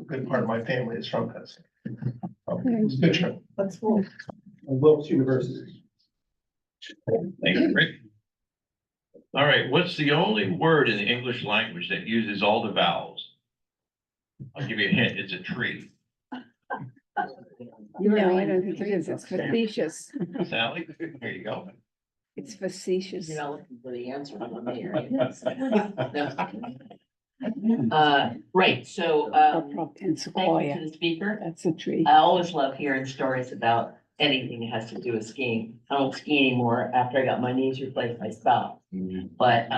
good part of my family is from Pennsylvania. So, it was a good trip. That's cool. Wilkes University. Thank you, Rick. All right, what's the only word in the English language that uses all the vowels? I'll give you a hint, it's a tree. No, I don't think it is. It's facetious. Sally, here you go. It's facetious. You're not looking for the answer. Right, so, thank you Pensacola. to the speaker. That's a tree. I always love hearing stories about anything that has to do with skiing. I don't ski anymore after I got my knees replaced, I stopped. But,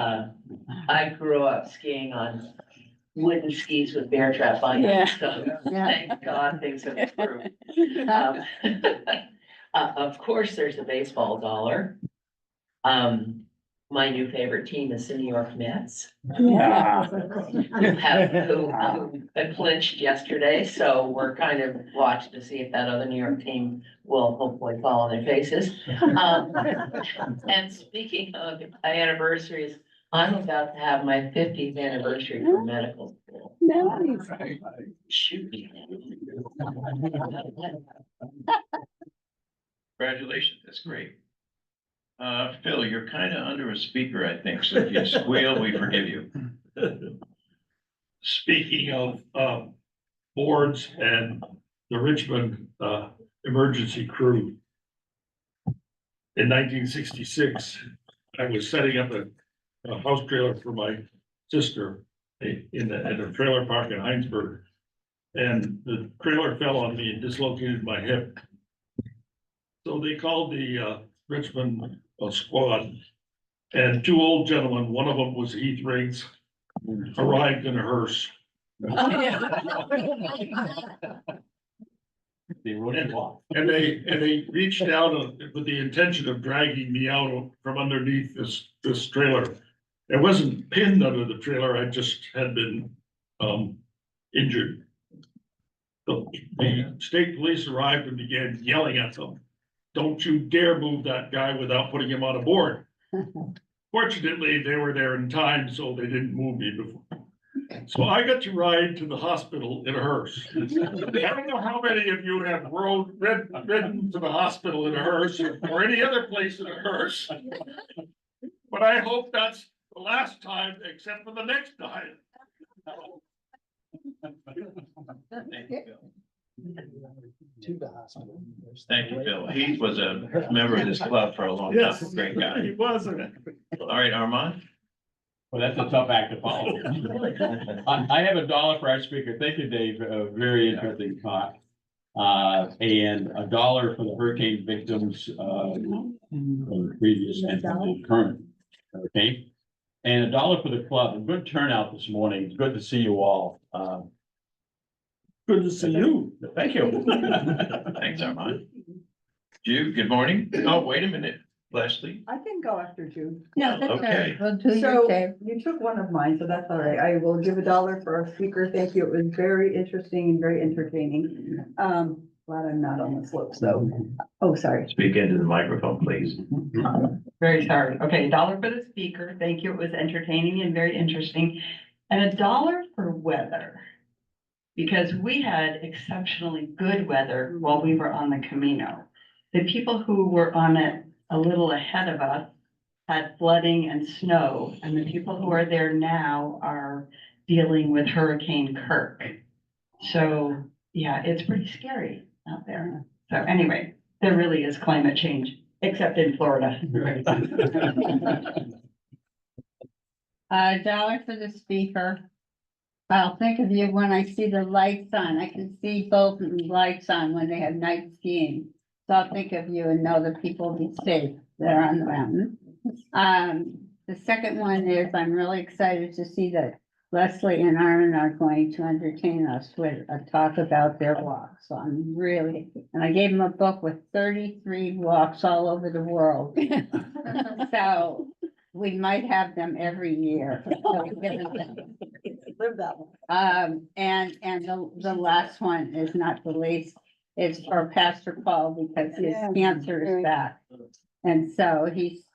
I grew up skiing on wooden skis with bear trap on them, so thank God things have improved. Of course, there's a baseball dollar. My new favorite team is the New York Mets. Who clinched yesterday, so we're kind of watching to see if that other New York team will hopefully fall on their faces. And speaking of anniversaries, I'm about to have my 50th anniversary for medical school. Nice. Shoot. Congratulations, that's great. Phil, you're kind of under a speaker, I think, so if you squeal, we forgive you. speaking of, boards and the Richmond, emergency crew. In 1966, I was setting up a house trailer for my sister in a trailer park in Heinsberg. And the trailer fell on me and dislocated my hip. So they called the Richmond squad. And two old gentlemen, one of them was Heath Riggs, arrived in a hearse. They wrote it off. And they reached down with the intention of dragging me out from underneath this trailer. It wasn't pinned under the trailer, I just had been injured. The state police arrived and began yelling at them. Don't you dare move that guy without putting him on a board. Fortunately, they were there in time, so they didn't move me before. So I got to ride to the hospital in a hearse. I don't know how many of you have ridden to the hospital in a hearse or any other place in a hearse. But I hope that's the last time, except for the next time. To the hospital. Thank you, Bill. He was a member of this club for a long time. Yes, Great guy. he wasn't. All right, Armand? Well, that's a tough act to follow. I have $1 for our speaker. Thank you, Dave. A very interesting talk. And $1 for the hurricane victims, from the previous and from the current hurricane. And $1 for the club. A good turnout this morning. It's good to see you all. Good to see you. Thank you. Thanks, Armand. Jude, good morning. Oh, wait a minute, Leslie. I can go after Jude. No, that's all Okay. right. We'll do your So tape. you took one of mine, so that's all right. I will give $1 for our speaker. Thank you. It was very interesting and very entertaining. Glad I'm not on the slopes though. Oh, sorry. Speak into the microphone, please. Very sorry. Okay, $1 for the speaker. Thank you. It was entertaining and very interesting. And $1 for weather. Because we had exceptionally good weather while we were on the Camino. The people who were on it a little ahead of us had flooding and snow, and the people who are there now are dealing with Hurricane Kirk. So, yeah, it's pretty scary out there. So anyway, there really is climate change, except in Florida. $1 for the speaker. I'll think of you when I see the lights on. I can see both lights on when they have night skiing. So I'll think of you and know that people will be safe there on the mountain. The second one is I'm really excited to see that Leslie and Aaron are going to entertain us with a talk about their walk. So I'm really, and I gave them a book with 33 walks all over the world. So we might have them every year. Live that one. And the last one is not the least, is for Pastor Paul because his Yeah. cancer is back. And so he's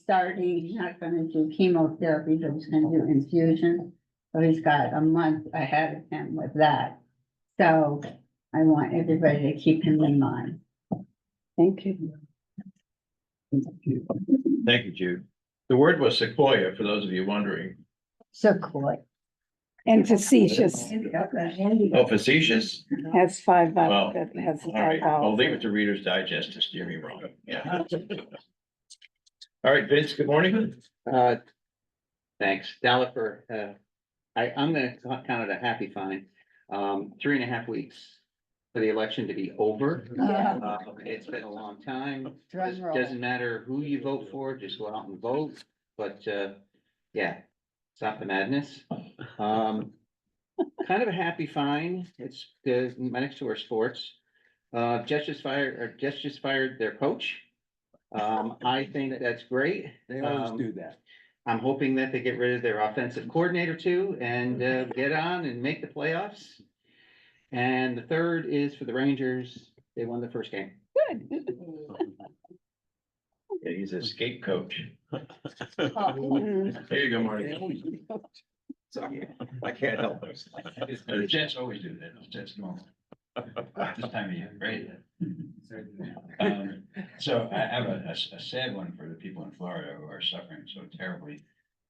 starting, he's not gonna do chemotherapy, but he's gonna do infusion. So he's got a month ahead of him with that. So I want everybody to keep him in mind. Thank you. Thank you, Jude. The word was sequoia, for those of you wondering. So cool. And facetious Oh, facetious? has 5 Well, vowels, that has All right, 5 I'll vowels. leave it to Reader's Digest to steer me wrong. Yeah. All right, Vince, good morning. Thanks. $1 for, I'm gonna count it a happy fine. 3.5 weeks for the election to be over. It's been a long time. Drum It roll. doesn't matter who you vote for, just go out and vote, but, yeah, stop the madness. Kind of a happy find. It's my next door sports. Jets just fired their coach. I think that's great. They always do that. I'm hoping that they get rid of their offensive coordinator too and get on and make the playoffs. And the third is for the Rangers. They won the first game. Yeah, he's a skate coach. Mm. There you go, Marty. Sorry, I can't help it. The Jets always do that. The Jets normal. This time of year, right? So I have a sad one for the people in Florida who are suffering so terribly.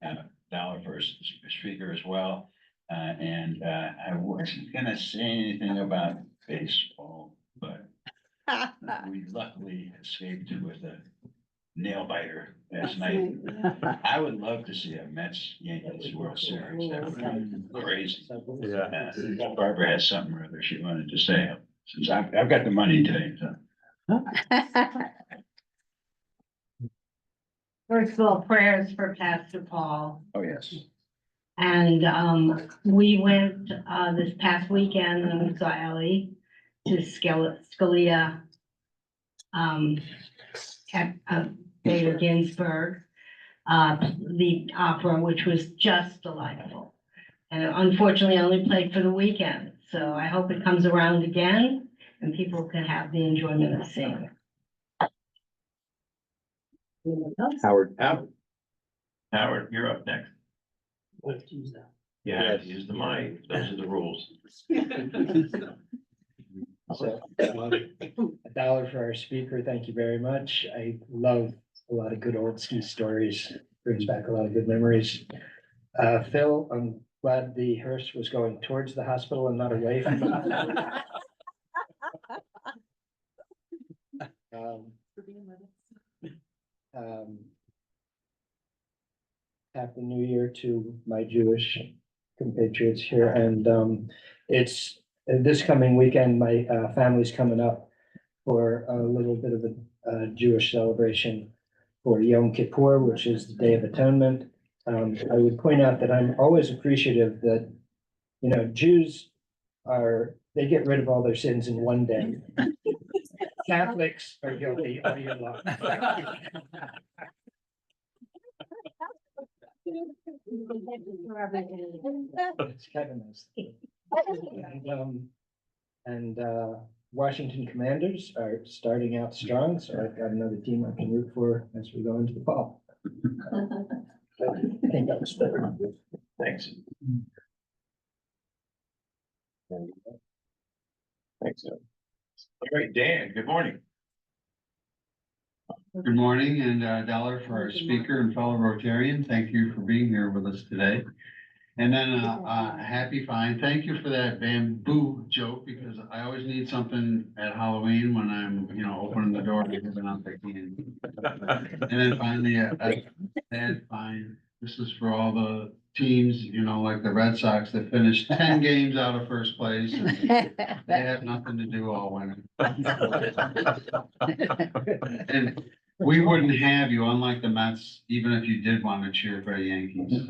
$1 for a speaker as well. And I wasn't gonna say anything about baseball, but we luckily escaped with a nail biter last night. I would love to see a Mets Yankees World Series. That would be crazy. Yeah. Barbara has something or other she wanted to say, since I've got the money today, so. First of all, prayers for Pastor Paul. Oh, yes. And, we went, this past weekend in Sally to Scalia, at, David Ginsburg, the opera, which was just delightful. And unfortunately, I only played for the weekend, so I hope it comes around again and people can have the enjoyment of seeing it. Howard. Howard, you're up next. You have to use the mic. Those are the rules. So, $1 for our speaker. Thank you very much. I love a lot of good old ski stories. Brings back a lot of good memories. Phil, I'm glad the hearse was going towards the hospital and not away from the hospital. Happy New Year to my Jewish compatriots here, and it's this coming weekend, my family's coming up for a little bit of a Jewish celebration for Yom Kippur, which is the Day of Atonement. I would point out that I'm always appreciative that, you know, Jews they get rid of all their sins in one day. Catholics are guilty all year long. It's kind of nice. And Washington Commanders are starting out strong, so I've got another team I can root for as we go into the fall. I think that was better. Thanks. Thanks. All right, Dan, good morning. Good morning, and $1 for our speaker and fellow Rotarian. Thank you for being here with us today. And then happy fine. Thank you for that bamboo joke, because I always need something at Halloween when I'm, opening the door and giving out the candy. And then finally, fine. This is for all the teams, like the Red Sox that finished 10 games out of first place. And they have nothing to do all winter. And we wouldn't have you, unlike the Mets, even if you did want to cheer for the Yankees.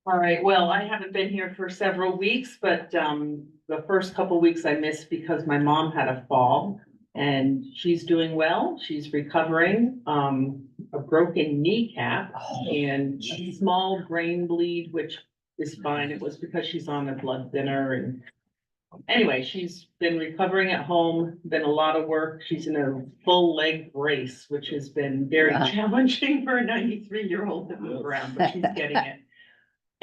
All right, well, I haven't been here for several weeks, but the first couple weeks I missed because my mom had a fall and she's doing well. She's recovering, a broken kneecap and a small brain bleed, which is fine. It was because she's on a blood thinner and anyway, she's been recovering at home, been a lot of work. She's in a full leg brace, which has been very challenging for a 93-year-old to move around, but she's getting it.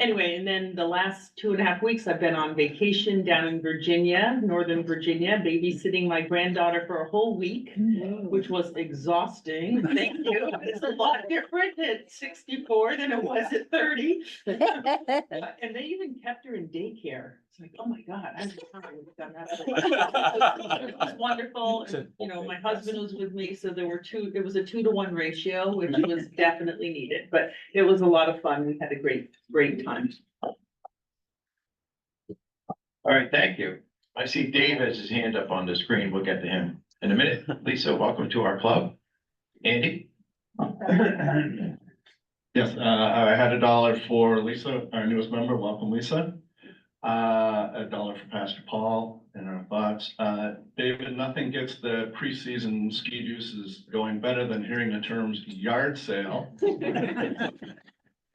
Anyway, and then the last 2.5 weeks, I've been on vacation down in Virginia, Northern Virginia, babysitting my granddaughter for a whole week, which was exhausting. Thank you. It's a lot different at 64 than it was at 30. And they even kept her in daycare. It's like, oh my God, I would have done that. It was wonderful. And, my husband was with me, so it was a 2-to-1 ratio, which was definitely needed, but it was a lot of fun. We had a great time. All right, thank you. I see Dave has his hand up on the screen. We'll get to him in a minute. Lisa, welcome to our club. Andy? Yes, I had $1 for Lisa, our newest member. Welcome, Lisa. $1 for Pastor Paul and our thoughts. David, nothing gets the preseason ski juices going better than hearing the terms yard sale.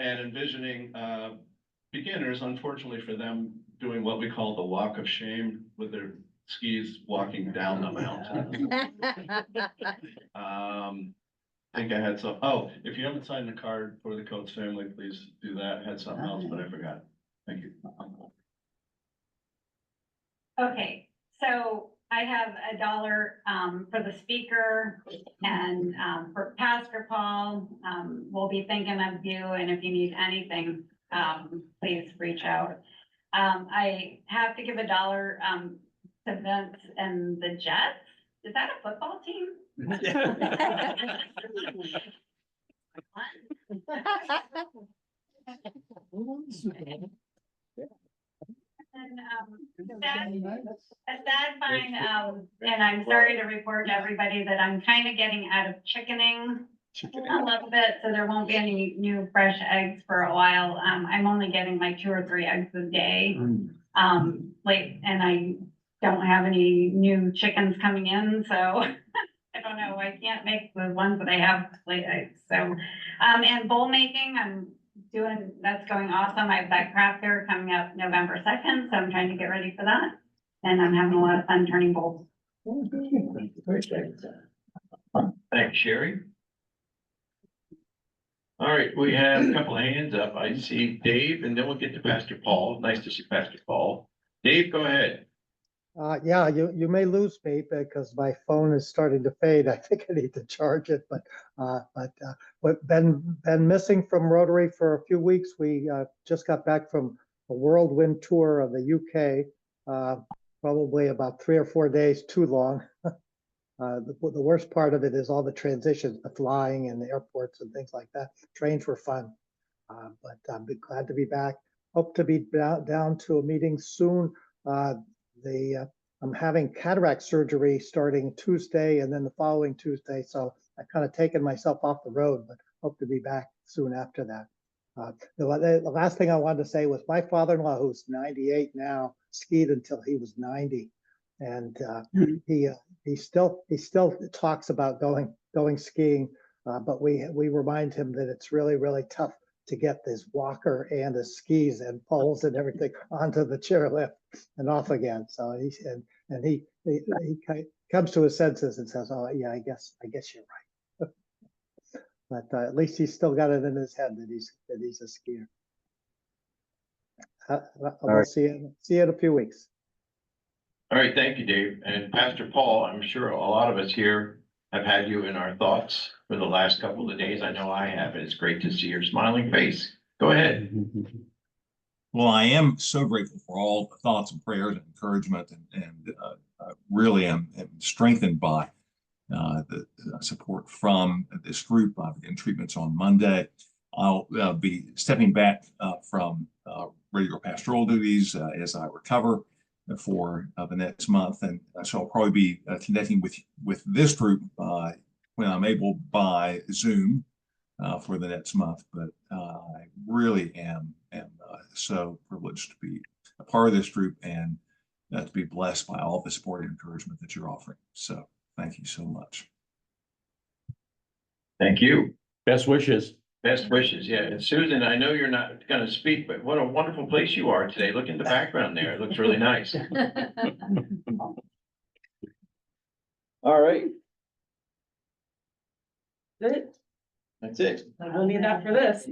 And envisioning beginners, unfortunately for them, doing what we call the walk of shame with their skis walking down the mountain. I think I had some, if you haven't signed the card for the Coates family, please do that. I had something else, but I forgot. Thank you. Okay, so I have $1, for the speaker and, for Pastor Paul, we'll be thinking of you, and if you need anything, please reach out. I have to give $1, to Vince and the Jets. Is that a football team? And, a sad find, and I'm sorry to report to everybody that I'm kind of getting out of chickening a little bit, so there won't be any new fresh eggs for a while. I'm only getting like 2 or 3 eggs a day. And I don't have any new chickens coming in, so I don't know, I can't make the ones that I have to lay eggs, so. And bowl making, that's going awesome. I have that craft fair coming up November 2nd, so I'm trying to get ready for that. And I'm having a lot of fun turning bowls. Thanks, Sherry. All right, we have a couple of hands up. I see Dave, and then we'll get to Pastor Paul. Nice to see Pastor Paul. Dave, go ahead. Yeah, you may lose me because my phone is starting to fade. I think I need to charge it, but been missing from Rotary for a few weeks. We just got back from a whirlwind tour of the UK, probably about 3 or 4 days too long. The worst part of it is all the transitions, the flying and the airports and things like that. Trains were fun, but I'm glad to be back. Hope to be down to a meeting soon. I'm having cataract surgery starting Tuesday and then the following Tuesday. So I kind of taken myself off the road, but hope to be back soon after that. The last thing I wanted to say was my father-in-law, who's 98 now, skied until he was 90. And he still talks about going skiing, but we remind him that it's really, really tough to get this walker and the skis and poles and everything onto the chairlift and off again. So he comes to his senses and says, "Oh yeah, I guess you're right." But at least he's still got it in his head that he's a skier. We'll see you in a few weeks. All right, thank you, Dave. And Pastor Paul, I'm sure a lot of us here have had you in our thoughts for the last couple of days. I know I have, and it's great to see your smiling face. Go ahead. Well, I am so grateful for all the thoughts and prayers and encouragement, and really am strengthened by the support from this group. I've been treatments on Monday. I'll be stepping back from regular pastoral duties as I recover for the next month, and so I'll probably be connecting with this group when I'm able by Zoom for the next month. But I really am so privileged to be a part of this group and to be blessed by all the support and encouragement that you're offering. So thank you so much. Thank you. Best wishes. Best wishes, yeah. And Susan, I know you're not going to speak, but what a wonderful place you are today. Look in the background there. It looks really nice. All right. Good. That's it. I don't need that for this.